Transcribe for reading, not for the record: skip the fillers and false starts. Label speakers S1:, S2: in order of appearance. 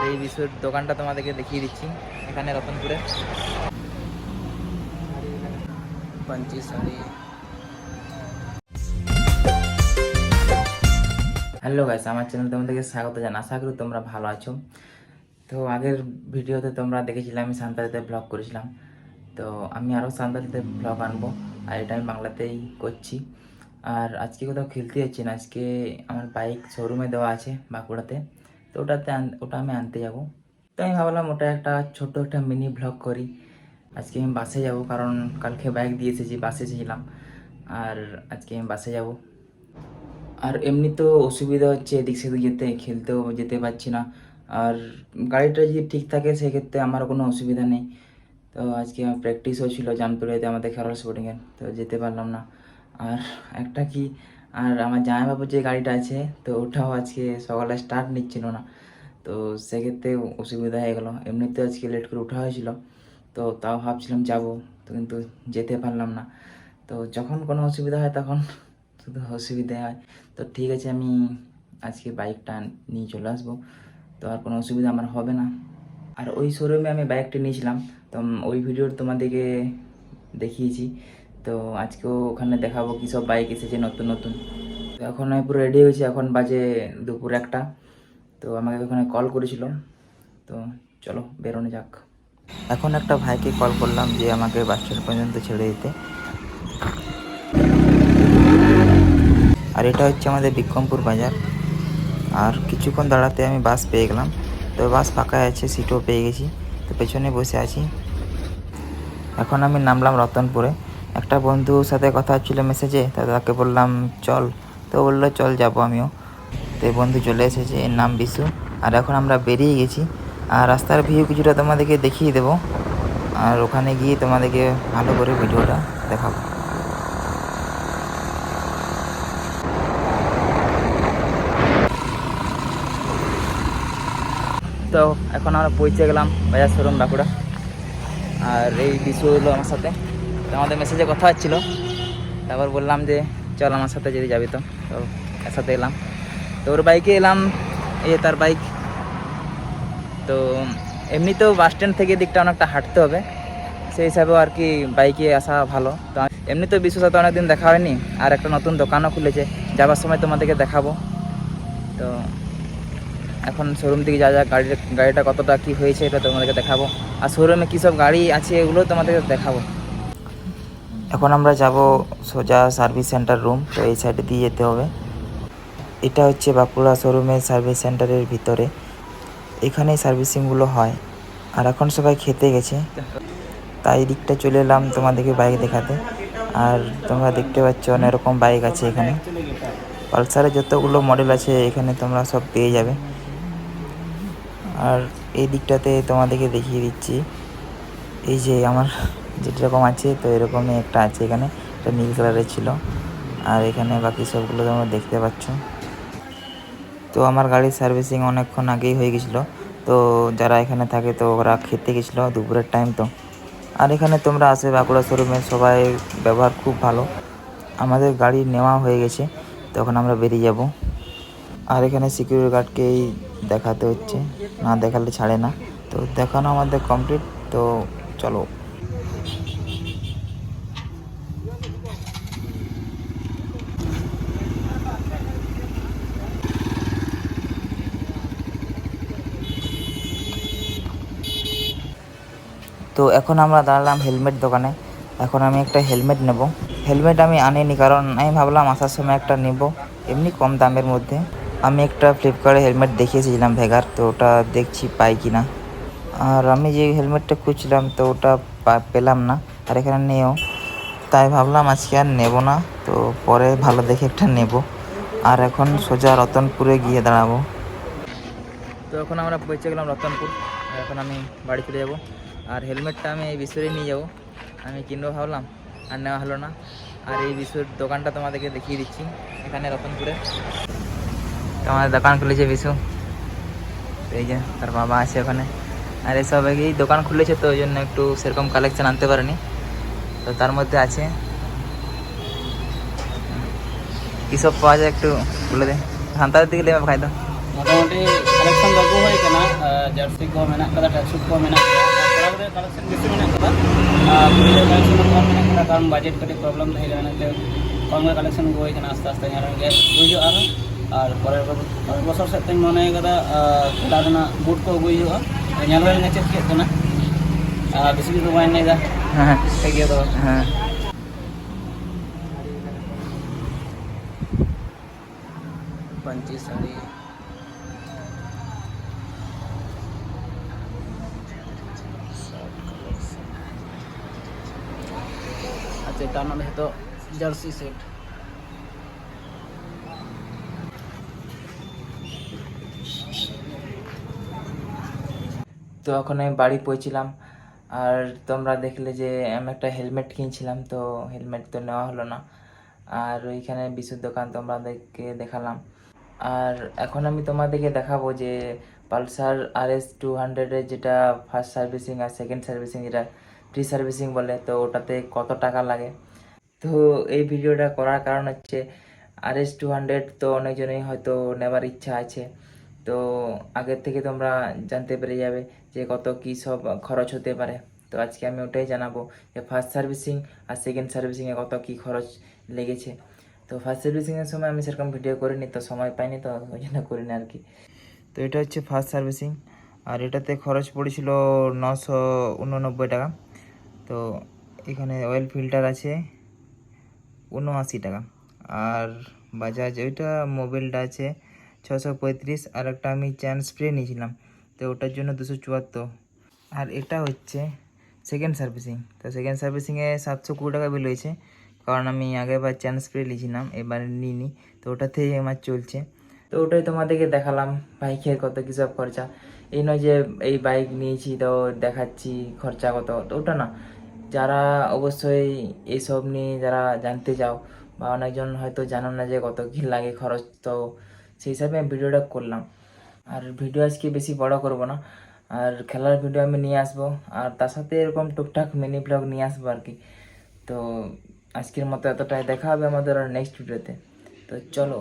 S1: এই বিশুর দোকানটা তোমাদেরকে দেখিয়ে দিচ্ছি এখানে রতনপুরে। পাঞ্চি শাড়ি। হ্যালো গাইস, আমার চ্যানেলে তোমাদেরকে স্বাগত জানাই। আশা করি তোমরা ভালো আছো। তো আগের ভিডিওতে তোমরা দেখেছিলে আমি সান্তালিতে ব্লগ করেছিলাম। তো আমি আরও সান্তালিতে ব্লগ আনবো, আর এটা আমি বাংলাতেই করছি। আর আজকে কোথাও খেলতে যাচ্ছি না, আজকে আমার বাইক শোরুমে দেওয়া আছে বাঁকুড়াতে। তো ওটা আমি আনতে যাব। তো আমি ভাবলাম ওটা ছোট্ট একটা মিনি ব্লগ করি। আজকে আমি বাসে যাব, কারণ কালকে বাইক দিয়ে এসেছি, বাসে ছিলাম। আর আজকে আমি বাসে যাব। আর এমনি তো অসুবিধা হচ্ছে এদিক সেদিক খেলতেও যেতে পারছি না। আর গাড়িটা যদি ঠিক থাকে সেক্ষেত্রে আমার কোনো অসুবিধা নেই। তো আজকে আমার প্র্যাকটিসও ছিল জামতলাতে আমাদের খেলার স্পোর্টিংয়ের, তো যেতে পারলাম না। আর একটা কি, আর আমার জামাইবাবুর যে গাড়িটা আছে তো ওটাও আজকে সকালে স্টার্ট নিচ্ছিল না। তো সেক্ষেত্রে অসুবিধা হয়ে গেলো। এমনিতে আজকে লেট করে ওঠা হয়েছিল, তো তাও ভাবছিলাম যাব, তো কিন্তু যেতে পারলাম না। তো যখন কোনো অসুবিধা হয় তখন শুধু অসুবিধা হয়। তো ঠিক আছে, আমি আজকে বাইকটা নিয়ে চলে আসবো, তো আর কোনো অসুবিধা আমার হবে না। আর ওই শোরুমে আমি বাইকটা নিয়েছিলাম, তো ওই ভিডিওর তোমাদেরকে দেখিয়েছি। তো আজকেও ওখানে দেখাবো কী সব বাইক এসেছে নতুন নতুন। তো এখন আমি পুরো রেডি হয়েছি, এখন বাজে দুপুর 1টা। তো আমাকে ওখানে কল করেছিল, তো চলো বেরোনো যাক। এখন একটা ভাইকে কল করলাম যে আমাকে বাস স্ট্যান্ড পর্যন্ত ছেড়ে দিতে। আর এটা হচ্ছে আমাদের বিক্রমপুর বাজার। আর কিছুক্ষণ দাঁড়াতে আমি বাস পেয়ে গেলাম। তো বাস ফাঁকা আছে, সিটও পেয়ে গেছি, তো পেছনে বসে আছি। এখন আমি নামলাম রতনপুরে। একটা বন্ধুর সাথে কথা হচ্ছিলো মেসেজে, তো তাকে বললাম চল, তো বললো চল যাব আমিও। তো এই বন্ধু চলে এসেছে, এর নাম বিশু। আর এখন আমরা বেরিয়ে গেছি। আর রাস্তার ভিউ কিছুটা তোমাদেরকে দেখিয়ে দেবো, আর ওখানে গিয়ে তোমাদেরকে ভালো করে ভিডিওটা দেখাবো। তো এখন আমরা পৌঁছে গেলাম বাজার শোরুম বাঁকুড়া। আর এই বিশু হলো আমার সাথে, তো আমাদের মেসেজে কথা হচ্ছিলো। তারপর বললাম যে চল আমার সাথে যদি যাবি, তো একসাথে এলাম। তো ওর বাইকে এলাম, এই তার বাইক। তো এমনিতেও বাস স্ট্যান্ড থেকে দিকটা অনেকটা হাঁটতে হবে, সেই হিসাবেও আর কি বাইকে আসা ভালো। তো এমনিতেও বিশুর সাথে অনেকদিন দেখা হয়নি, আর একটা নতুন দোকানও খুলেছে, যাবার সময় তোমাদেরকে দেখাবো। তো এখন শোরুম থেকে যা গাড়িটা কতটা কি হয়েছে এটা তোমাদেরকে দেখাবো, আর শোরুমে কী সব গাড়ি আছে এগুলো তোমাদেরকে দেখাবো। এখন আমরা যাব সোজা সার্ভিস সেন্টার রুম, তো এই সাইডে দিয়ে যেতে হবে। এটা হচ্ছে বাঁকুড়া শোরুমের সার্ভিস সেন্টারের ভিতরে, এখানেই সার্ভিসিংগুলো হয়। আর এখন সবাই খেতে গেছে, তাই দিকটা চলে এলাম তোমাদেরকে বাইক দেখাতে। আর তোমরা দেখতে পাচ্ছ অনেক রকম বাইক আছে এখানে, পালসারের যতগুলো মডেল আছে এখানে তোমরা সব পেয়ে যাবে। আর এই দিকটাতে তোমাদেরকে দেখিয়ে দিচ্ছি, এই যে আমার যেরকম আছে তো এরকমই একটা আছে এখানে, এটা নীল কালারের ছিল। আর এখানে বাকি সবগুলো তোমরা দেখতে পাচ্ছ। তো আমার গাড়ির সার্ভিসিং অনেকক্ষণ আগেই হয়ে গেছিলো। তো যারা এখানে থাকে তো ওরা খেতে গেছিলো দুপুরের টাইম। তো আর এখানে তোমরা আসে বাঁকুড়া শোরুমে, সবাই ব্যবহার খুব ভালো। আমাদের গাড়ি নেওয়া হয়ে গেছে, তখন আমরা বেরিয়ে যাব। আর এখানে সিকিউরিটি গার্ডকেই দেখাতে হচ্ছে, না দেখালে ছাড়ে না। তো দেখানো আমাদের কমপ্লিট, তো চলো। তো এখন আমরা দাঁড়ালাম হেলমেট দোকানে। এখন আমি একটা হেলমেট নেব। হেলমেট আমি আনিনি, কারণ আমি ভাবলাম আসার সময় একটা নেব, এমনি কম দামের মধ্যে। আমি একটা ফ্লিপকার্টে হেলমেট দেখিয়েছিলাম ভেগার, তো ওটা দেখছি পাই কি না। আর আমি যে হেলমেটটা খুঁজছিলাম তো ওটা পেলাম না, আর এখানে নেও। তাই ভাবলাম আজকে আর নেব না, তো পরে ভালো দেখে একটা নেব। আর এখন সোজা রতনপুরে গিয়ে দাঁড়াবো। তো এখন আমরা পৌঁছে গেলাম রতনপুর, এখন আমি বাড়ি চলে যাব। আর হেলমেটটা আমি এই বিশুরে নিয়ে যাব, আমি কিনবো ভাবলাম, আর নেওয়া হলো না। আর এই বিশুর দোকানটা তোমাদেরকে দেখিয়ে দিচ্ছি এখানে রতনপুরে। তো আমাদের দোকান খুলেছে বিশু, এই যে তার বাবা আছে ওখানে। আর এসব এই দোকান খুলেছে, তো ওই জন্য একটু সেরকম কালেকশন আনতে পারেনি। তো তার মধ্যে আছে কী সব পাওয়া যায় একটু বলে দে, হান্তার দিকে লেবে খাই। তো
S2: মোটামুটি কালেকশন ᱫᱚ ᱟᱹᱜᱩ ᱦᱩᱭ ᱟᱠᱟᱱᱟ ᱡᱟর্সি ᱠᱚ ᱢᱮᱱᱟᱜ ᱠᱟᱫᱟ ᱴᱨᱮᱠᱥᱩᱴ ᱠᱚ ᱢᱮᱱᱟᱜ ᱠᱟᱫᱟ ᱠᱚᱲᱟ ᱜᱤᱫᱽᱨᱟᱹ ᱠᱟᱞᱮᱠশন ᱵᱮᱥᱤ ᱢᱮᱱᱟᱜ ᱠᱟᱫᱟ ᱠᱩᱲᱤ ᱜᱤᱫᱽᱨᱟᱹ ᱠᱟᱞᱮᱠশন ᱠᱚᱢ ᱢᱮᱱᱟᱜ ᱠᱟᱫᱟ ᱠᱟᱨᱚᱱ ᱵᱟᱡᱮᱴ ᱠᱟᱹᱴᱤᱡ ᱯᱨᱚᱵᱞᱮᱢ ᱛᱟᱦᱮᱸ ᱠᱟᱱᱟ ᱚᱱᱟᱛᱮ ᱠᱚᱢ ᱜᱮ ᱠᱟᱞᱮᱠশন ᱟᱹᱜᱩ ᱦᱩᱭ ᱟᱠᱟᱱᱟ ᱟᱥᱛᱮ ᱟᱥᱛᱮ ᱧᱮᱞ ᱜᱮ ᱦᱩᱭᱩᱜᱼᱟ ᱟᱨ ᱯᱚᱨᱮᱨ বছর ᱥᱮᱫ ᱛᱮᱧ ᱢᱚᱱᱮ ᱠᱟᱫᱟ ᱠᱷᱮᱞᱟ ᱨᱮᱱᱟᱜ ᱵᱩᱴ ᱠᱚ ᱟᱹᱜᱩᱭ ᱦᱩᱭᱩᱜᱼᱟ ᱧᱮᱞ ᱦᱩᱭ ᱞᱮᱱᱟ ᱪᱮᱫ ᱪᱮᱫ ᱠᱟᱱᱟ বেশি কিছু বাই নেই
S1: হ্যাঁ
S2: ঠিক আছে তো
S1: হ্যাঁ
S2: पंची साड़ी अच्छा तार नाम है तो जर्सी सेट
S1: তো এখন আমি বাড়ি পৌঁছিলাম আর তোমরা দেখলে যে আমি একটা হেলমেট কিনছিলাম, তো হেলমেট তো নেওয়া হলো না। আর ওইখানে বিশুর দোকান তোমাদেরকে দেখালাম। আর এখন আমি তোমাদেরকে দেখাবো যে পালসার RS 200-এর যেটা ফার্স্ট সার্ভিসিং আর সেকেন্ড সার্ভিসিং, যেটা প্রি সার্ভিসিং বলে, তো ওটাতে কত টাকা লাগে। তো এই ভিডিওটা করার কারণ হচ্ছে RS 200 তো অনেকজনেই হয়তো নেবার ইচ্ছা আছে, তো আগের থেকে তোমরা জানতে পেরে যাবে যে কত কী সব খরচ হতে পারে। তো আজকে আমি ওটাই জানাবো যে ফার্স্ট সার্ভিসিং আর সেকেন্ড সার্ভিসিংয়ে কত কী খরচ লেগেছে। তো ফার্স্ট সার্ভিসিংয়ের সময় আমি সেরকম ভিডিও করিনি, তো সময় পাইনি, তো ওই জন্য করিনি আর কি। তো এটা হচ্ছে ফার্স্ট সার্ভিসিং আর এটাতে খরচ পড়েছিল 989 টাকা। তো এখানে অয়েল ফিল্টার আছে 79 টাকা, আর বাজাজ ওইটা মোবিলটা আছে 635, আর একটা আমি চ্যান স্প্রে নিয়েছিলাম, তো ওটার জন্য 274। আর এটা হচ্ছে সেকেন্ড সার্ভিসিং। তো সেকেন্ড সার্ভিসিংয়ে 720 টাকা বিল হয়েছে, কারণ আমি আগেরবার চ্যান স্প্রে নিয়েছিলাম, এবার নিইনি, তো ওটাতেই আমার চলছে। তো ওটাই তোমাদেরকে দেখালাম বাইকের কত কী সব খরচা। এই নয় যে এই বাইক নিয়েছি তো দেখাচ্ছি খরচা কত, তো ওটা না। যারা অবশ্যই এইসব নিয়ে যারা জানতে চাও, বা অনেকজন হয়তো জানো না যে কত কী লাগে খরচ, তো সেই হিসাবে আমি ভিডিওটা করলাম। আর ভিডিও আজকে বেশি বড় করব না, আর খেলার ভিডিও আমি নিয়ে আসবো, আর তার সাথে এরকম টুকটাক মিনি ব্লগ নিয়ে আসবো আর কি। তো আজকের মতো এতটাই, দেখা হবে আমাদের নেক্সট ভিডিওতে। তো চলো।